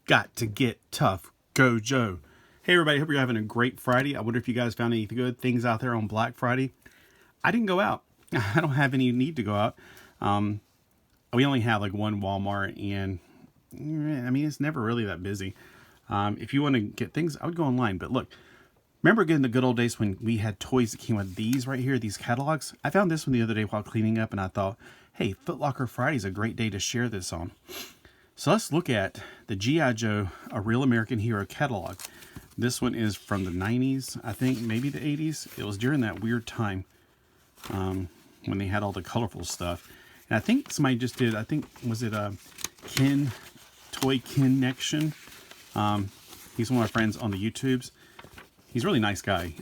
Got to get tough. Go Joe. Hey everybody, hope you're having a great Friday. I wonder if you guys found any good things out there on Black Friday. I didn't go out. I don't have any need to go out. We only have like one Walmart, and I mean, it's never really that busy. If you want to get things, I would go online. But look, remember again the good old days when we had toys that came with these right here, these catalogs? I found this one the other day while cleaning up, and I thought, hey, Foot Locker Friday is a great day to share this on. So let's look at the G.I. Joe, A Real American Hero catalog. This one is from the 90s, I think, maybe the 80s. It was during that weird time when they had all the colorful stuff. And I think somebody just did, was it Toy Connection? He's one of my friends on the YouTubes. He's a really nice guy.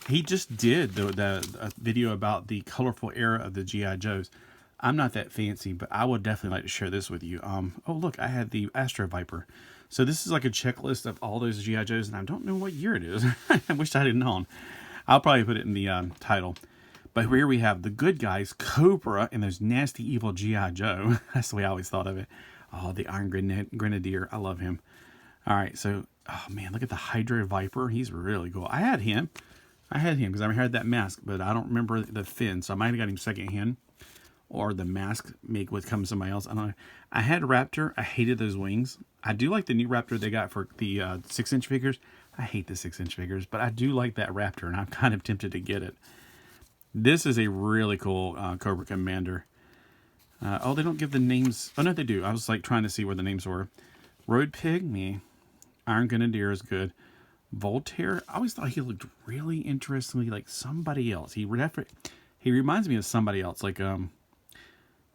He just did the video about the colorful era of the G.I. Joes. I'm not that fancy, but I would definitely like to share this with you. Oh, look, I had the Astro Viper. So this is like a checklist of all those G.I. Joes, and I don't know what year it is. I wish I had known. I'll probably put it in the title. But here we have the good guys, Cobra, and those nasty, evil G.I. Joe. That's the way I always thought of it. Oh, the Iron Grenadier. I love him. All right, so, oh man, look at the Hydra Viper. He's really cool. I had him because I had that mask, but I don't remember the fin, so I might have got him secondhand. Or the mask would come somebody else. I don't know. I had Raptor. I hated those wings. I do like the new Raptor they got for the 6-inch figures. I hate the 6-inch figures, but I do like that Raptor, and I'm kind of tempted to get it. This is a really cool Cobra Commander. Oh, they don't give the names. Oh, no, they do. I was like trying to see where the names were. Road Pig, me. Iron Grenadier is good. Voltaire, I always thought he looked really interestingly like somebody else. He reminds me of somebody else, like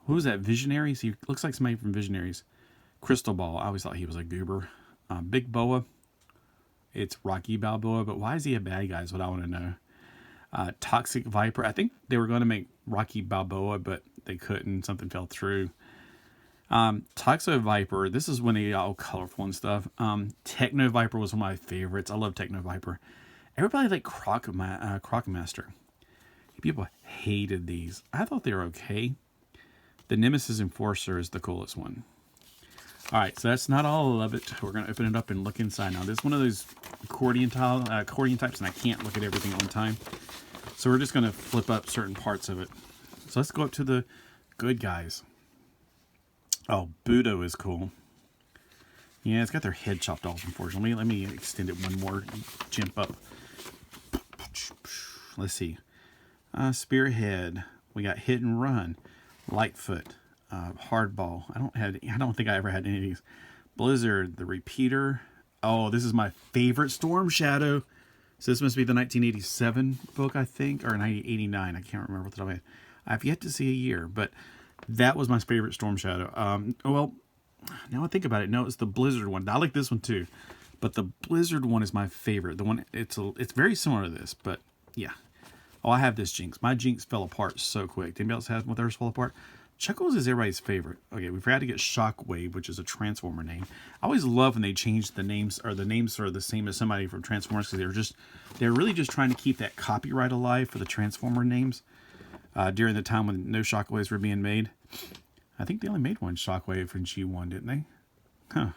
who was that? Visionaries? He looks like somebody from Visionaries. Crystal Ball. I always thought he was a goober. Big Boa. It's Rocky Balboa, but why is he a bad guy is what I want to know. Toxic Viper. I think they were going to make Rocky Balboa, but they couldn't. Something fell through. Toxo Viper. This is when they got all colorful and stuff. Techno Viper was one of my favorites. I love Techno Viper. Everybody liked Croc Master. People hated these. I thought they were okay. The Nemesis Enforcer is the coolest one. All right, so that's not all of it. We're going to open it up and look inside. Now, this is one of those accordion types, and I can't look at everything at one time. So we're just going to flip up certain parts of it. So let's go up to the good guys. Oh, Budo is cool. Yeah, it's got their head chopped off, unfortunately. Let me extend it one more jump up. Let's see. Spearhead. We got Hit and Run. Lightfoot, Hardball. I don't think I ever had any of these. Blizzard, the Repeater. Oh, this is my favorite, Storm Shadow. So this must be the 1987 book, I think, or 1989. I can't remember what the top of my head. I've yet to see a year, but that was my favorite Storm Shadow. Well, now I think about it, no, it's the Blizzard one. I like this one too, but the Blizzard one is my favorite. The one it's very similar to this, but yeah. Oh, I have this Jinx. My Jinx fell apart so quick. Anybody else have one theirs fall apart? Chuckles is everybody's favorite. Okay, we forgot to get Shockwave, which is a Transformer name. I always love when they change the names, or the names are the same as somebody from Transformers, because they're really just trying to keep that copyright alive for the Transformer names during the time when no Shockwaves were being made. I think they only made one Shockwave from G1, didn't they? Huh.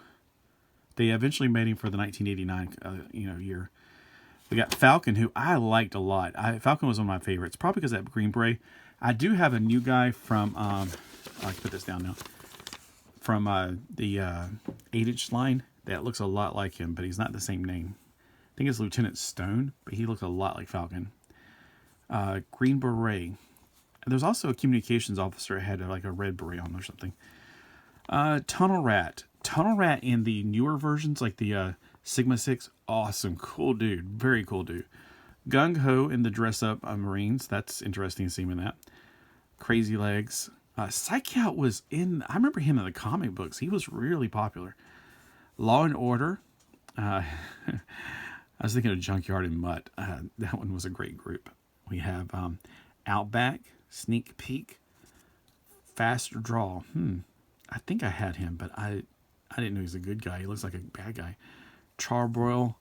They eventually made him for the 1989 year. We got Falcon, who I liked a lot. Falcon was one of my favorites, probably because of that green beret. I do have a new guy from, I can put this down now, from the 8-inch line that looks a lot like him, but he's not the same name. I think it's Lieutenant Stone, but he looks a lot like Falcon. Green beret. There's also a communications officer had like a red beret on or something. Tunnel Rat. Tunnel Rat in the newer versions, like the Sigma 6, awesome, cool dude, very cool dude. Gung Ho in the dress-up Marines, that's interesting to see him in that. Crazy Legs. Psych-Out was in, I remember him in the comic books, he was really popular. Law and Order. I was thinking of Junkyard and Mutt. That one was a great group. We have Outback, Sneak Peek, Fast Draw. I think I had him, but I didn't know he was a good guy. He looks like a bad guy. Charbroil.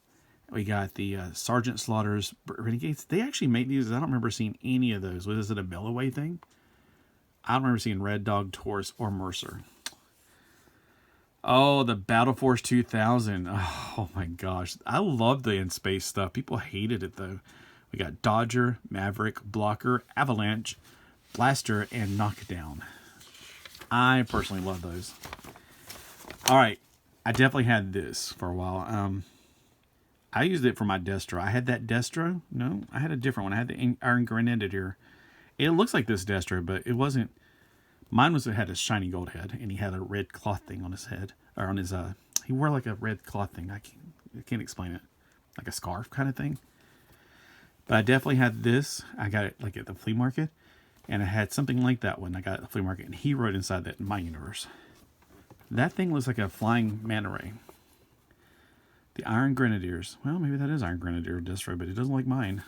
We got the Sergeant Slaughter's Renegades. They actually made these. I don't remember seeing any of those. Was it a Bellaway thing? I don't remember seeing Red Dog, Taurus, or Mercer. Oh, the Battle Force 2000. Oh my gosh. I love the in space stuff. People hated it though. We got Dodger, Maverick, Blocker, Avalanche, Blaster, and Knockdown. I personally love those. All right. I definitely had this for a while. I used it for my Destro. I had that Destro. No, I had a different one. I had the Iron Grenadier. It looks like this Destro, but it wasn't. Mine was, it had a shiny gold head, and he had a red cloth thing on his head, or on his, he wore like a red cloth thing. I can't explain it. Like a scarf kind of thing. But I definitely had this. I got it like at the flea market, and I had something like that one I got at the flea market, and he rode inside that in my universe. That thing looks like a flying manta ray. The Iron Grenadiers. Well, maybe that is Iron Grenadier Destro, but it doesn't like mine.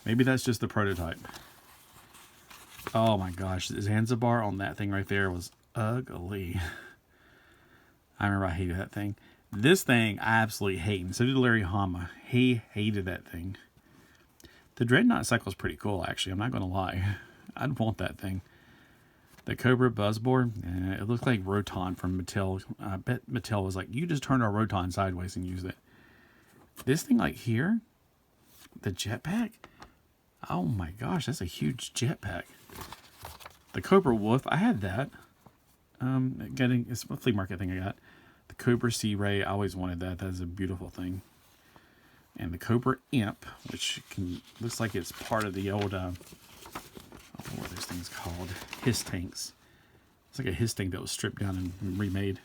Maybe that's just the prototype. Oh my gosh, the Zanzibar on that thing right there was ugly. I remember I hated that thing. This thing I absolutely hate, and so did Larry Hama. He hated that thing. The Dreadnought cycle is pretty cool, actually. I'm not going to lie. I'd want that thing. The Cobra Buzzboard, it looked like Roton from Mattel. I bet Mattel was like, you just turned our Roton sideways and used it. This thing like here, the jetpack. Oh my gosh, that's a huge jetpack. The Cobra Wolf, I had that. It's a flea market thing I got. The Cobra Sea Ray, I always wanted that. That is a beautiful thing. And the Cobra Imp, which looks like it's part of the old, what are those things called? Hiss tanks. It's like a Hiss tank that was stripped down and remade.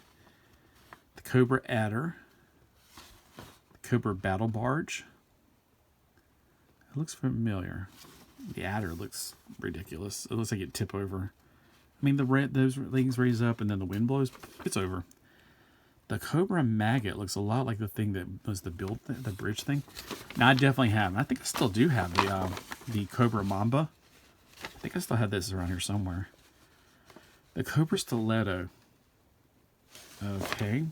The Cobra Adder. The Cobra Battle Barge. It looks familiar. The Adder looks ridiculous. It looks like it'd tip over. I mean, those things raise up and then the wind blows, it's over. The Cobra Maggot looks a lot like the thing that was the bridge thing. Now, I definitely have. I think I still do have the Cobra Mamba. I think I still have this around here somewhere. The Cobra Stiletto. Okay.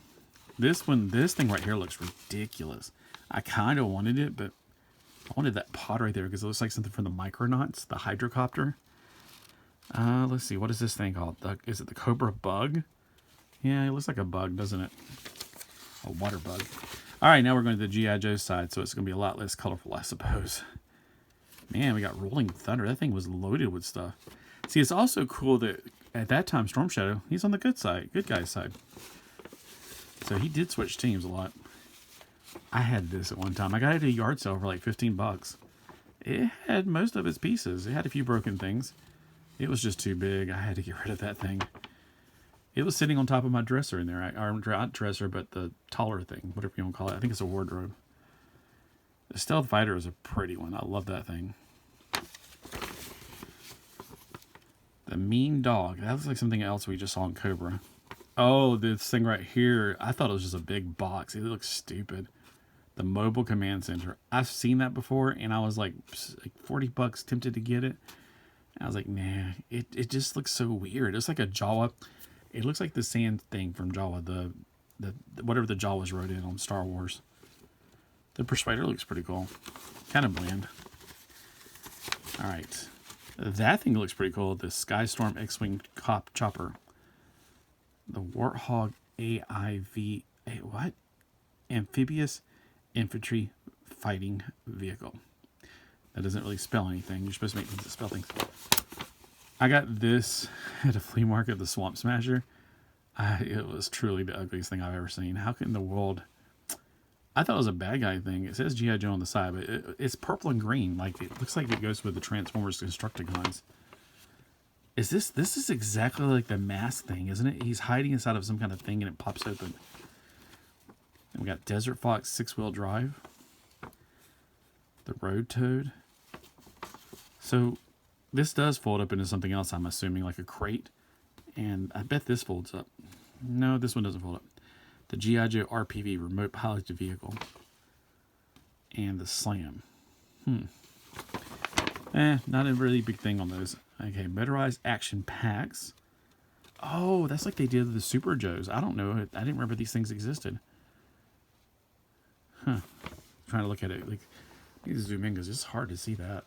This thing right here looks ridiculous. I kind of wanted it, but I wanted that pod right there because it looks like something from the Micronauts, the hydrocopter. Let's see. What is this thing called? Is it the Cobra Bug? Yeah, it looks like a bug, doesn't it? A water bug. All right, now we're going to the G.I. Joe side, so it's going to be a lot less colorful, I suppose. Man, we got Rolling Thunder. That thing was loaded with stuff. See, it's also cool that at that time, Storm Shadow, he's on the good guy's side. So he did switch teams a lot. I had this at one time. I got it at a yard sale for like 15 bucks. It had most of its pieces. It had a few broken things. It was just too big. I had to get rid of that thing. It was sitting on top of my dresser in there. Not dresser, but the taller thing, whatever you want to call it. I think it's a wardrobe. The Stealth Fighter is a pretty one. I love that thing. The Mean Dog. That looks like something else we just saw in Cobra. Oh, this thing right here. I thought it was just a big box. It looks stupid. The Mobile Command Center. I've seen that before, and I was like 40 bucks tempted to get it. I was like, nah. It just looks so weird. It's like a Jawa. It looks like the sand thing from Jawa. The whatever the Jawas wrote in on Star Wars. The Persuader looks pretty cool. Kind of bland. All right. That thing looks pretty cool. The Skystorm X-Wing Chopper. The Warthog AIV... What? Amphibious Infantry Fighting Vehicle. That doesn't really spell anything. You're supposed to make things that spell things. I got this at a flea market, the Swamp Smasher. It was truly the ugliest thing I've ever seen. How can the world... I thought it was a bad guy thing. It says G.I. Joe on the side, but it's purple and green. Like, it looks like it goes with the Transformers Constructicons. This is exactly like the mask thing, isn't it? He's hiding inside of some kind of thing and it pops open. And we got Desert Fox 6-wheel drive. The Road Toad. So this does fold up into something else, I'm assuming, like a crate. And I bet this folds up. No, this one doesn't fold up. The G.I. Joe RPV, Remote Piloted Vehicle. And the Slam. Not a really big thing on those. Okay, motorized action packs. Oh, that's like they did with the Super Joes. I don't know. I didn't remember these things existed. Huh. Trying to look at it. Like, I need to zoom in because it's hard to see that.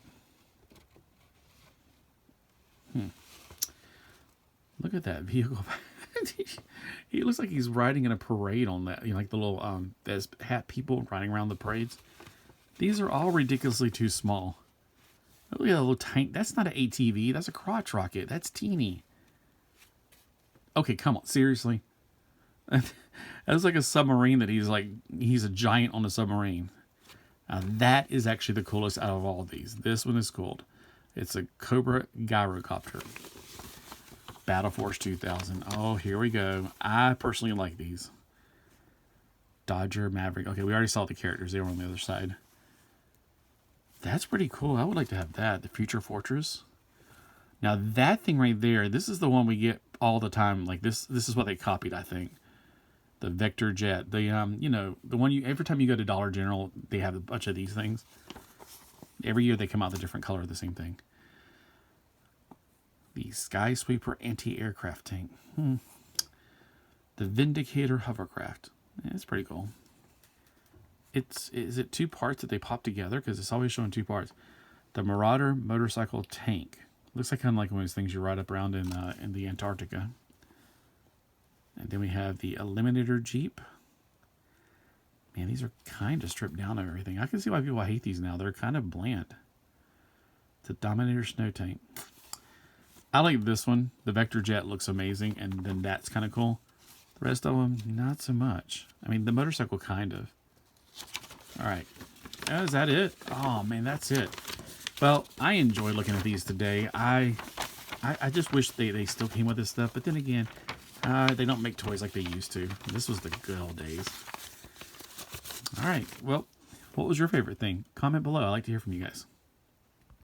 Look at that vehicle. He looks like he's riding in a parade on that. You know, like the little there's hat people riding around the parades. These are all ridiculously too small. Look at that little tank. That's not an ATV. That's a crotch rocket. That's teeny. Okay, come on. Seriously? That's like a submarine that he's a giant on a submarine. Now that is actually the coolest out of all of these. This one is cool. It's a Cobra gyrocopter. Battle Force 2000. Oh, here we go. I personally like these. Dodger, Maverick. Okay, we already saw the characters. They were on the other side. That's pretty cool. I would like to have that. The Future Fortress. Now that thing right there, this is the one we get all the time. Like this is what they copied, I think. The Vector Jet. The you know, the one you every time you go to Dollar General, they have a bunch of these things. Every year they come out the different color of the same thing. The Sky Sweeper anti-aircraft tank. The Vindicator hovercraft. Yeah, it's pretty cool. Is it two parts that they pop together? Because it's always showing two parts. The Marauder motorcycle tank. Looks like kind of like one of those things you ride up around in the Antarctica. And then we have the Eliminator Jeep. Man, these are kind of stripped down of everything. I can see why people hate these now. They're kind of bland. The Dominator snow tank. I like this one. The Vector Jet looks amazing, and then that's kind of cool. The rest of them, not so much. I mean, the motorcycle kind of. All right. Is that it? Oh, man, that's it. Well, I enjoy looking at these today. I just wish they still came with this stuff, but then again, they don't make toys like they used to. This was the good old days. All right. Well, what was your favorite thing? Comment below. I'd like to hear from you guys.